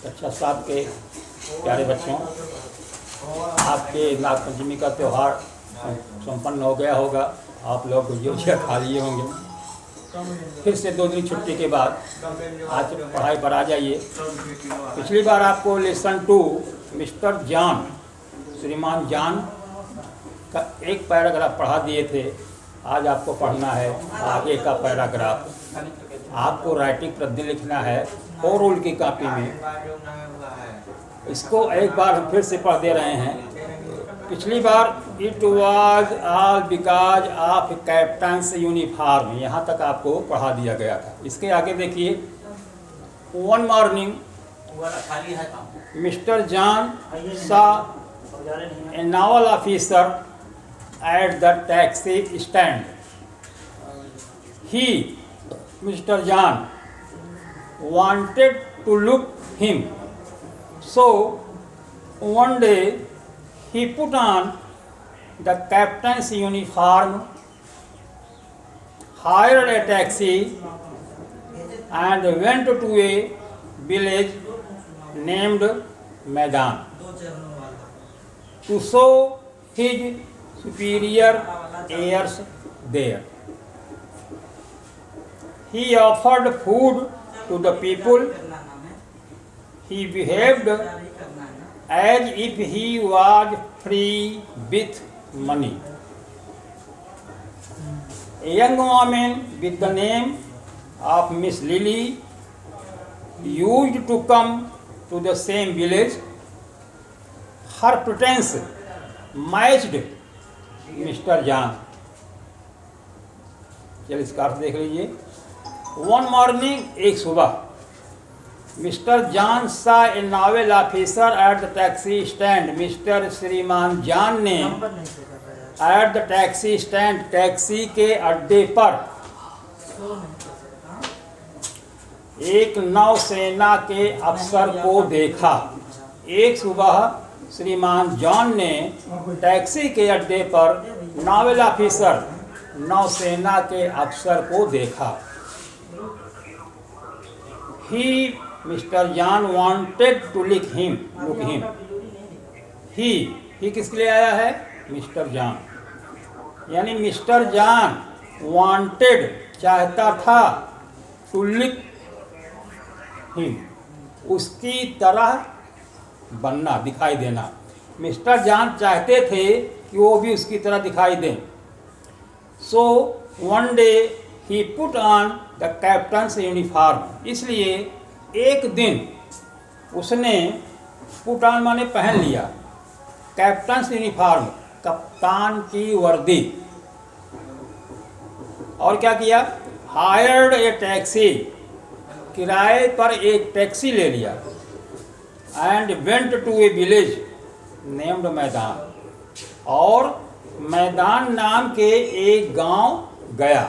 कक्षा 7 के प्यारे बच्चों, आपके नागपंचमी का त्यौहार संपन्न हो गया होगा। आप लोग गुजिया खा लिए होंगे। फिर से 2 दिन छुट्टी के बाद आज पढ़ाई पर आ जाइए। पिछली बार आपको लेसन 2 मिस्टर जॉन, श्रीमान जॉन का एक पैराग्राफ पढ़ा दिए थे। आज आपको पढ़ना है आगे का पैराग्राफ। आपको राइटिंग पद्य लिखना है 4 रूल की कॉपी में। इसको एक बार हम फिर से पढ़ दे रहे हैं। पिछली बार it was all because of captain's uniform, यहाँ तक आपको पढ़ा दिया गया था। इसके आगे देखिए, one morning mister John saw a naval officer at the taxi stand. He, Mr. John, wanted to look him. So one day he put on the captain's uniform, hired a taxi and went to a village named Maidan to show his superior heirs there. He offered food to the people. He behaved as if he was free with money. A young woman with the name of Miss Lily used to come to the same village. Her pretense matched mister John. चलिए इसका अर्थ देख लीजिए। One morning, एक सुबह, mister John saw a naval officer at the taxi stand. Mister श्रीमान John ने at the taxi stand, taxi के अड्डे पर एक नौसेना के अफसर को देखा। एक सुबह श्रीमान जॉन ने टैक्सी के अड्डे पर नावल ऑफिसर, नौसेना के अफसर को देखा। He, mister John wanted to look him. He किसके लिए आया है? Mister John. यानी मिस्टर जॉन वांटेड, चाहता था, टू लुक हिम, उसकी तरह बनना, दिखाई देना। मिस्टर जॉन चाहते थे कि वो भी उसकी तरह दिखाई दें। So one day he put on the captains uniform. इसलिए एक दिन उसने, पुट ऑन माने पहन लिया, कैप्टन्स यूनिफॉर्म, कप्तान की वर्दी। और क्या किया? हायर्ड ए टैक्सी, किराए पर एक टैक्सी ले लिया। And went to a village named Maidan, और मैदान नाम के एक गांव गया।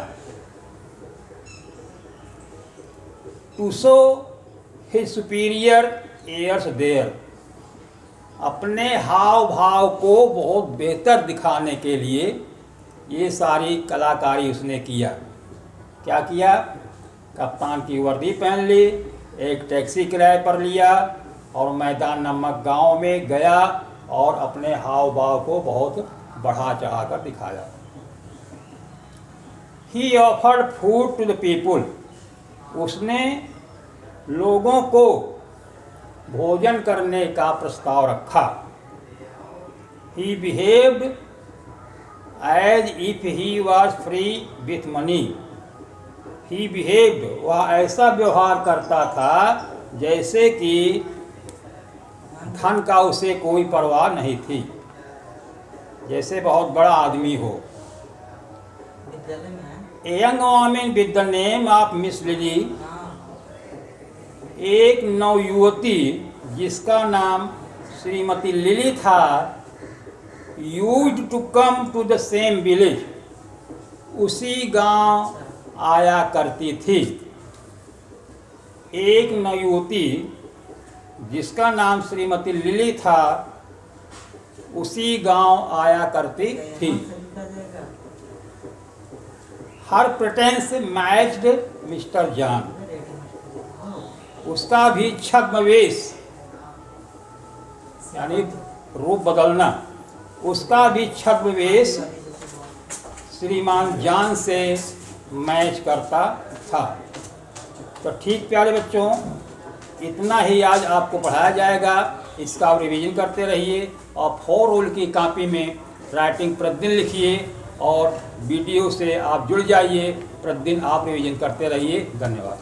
To show his superior airs there, अपने हाव भाव को बहुत बेहतर दिखाने के लिए ये सारी कलाकारी उसने किया। क्या किया? कप्तान की वर्दी पहन ली, एक टैक्सी किराए पर लिया और मैदान नामक गांव में गया और अपने हाव भाव को बहुत बढ़ा चढ़ा कर दिखाया। He offered food to the people, उसने लोगों को भोजन करने का प्रस्ताव रखा। He behaved as if he was free with money. He behaved, वह ऐसा व्यवहार करता था जैसे कि धन का उसे कोई परवाह नहीं थी, जैसे बहुत बड़ा आदमी हो। A young woman with the name of miss Lily, एक नवयुवती जिसका नाम श्रीमती लिली था, used to come to the same village, उसी गांव आया करती थी। एक नवयुवती जिसका नाम श्रीमती लिली था, उसी गांव आया करती थी। हर प्रेटेंस मैच्ड मिस्टर जॉन, उसका भी छद्मवेश यानी रूप बदलना, उसका भी छद्मवेश श्रीमान जान से मैच करता था। तो ठीक प्यारे बच्चों, इतना ही आज आपको पढ़ाया जाएगा। इसका आप रिवीजन करते रहिए और 4 रूल की कॉपी में राइटिंग प्रतिदिन लिखिए और वीडियो से आप जुड़ जाइए। प्रतिदिन आप रिवीजन करते रहिए। धन्यवाद।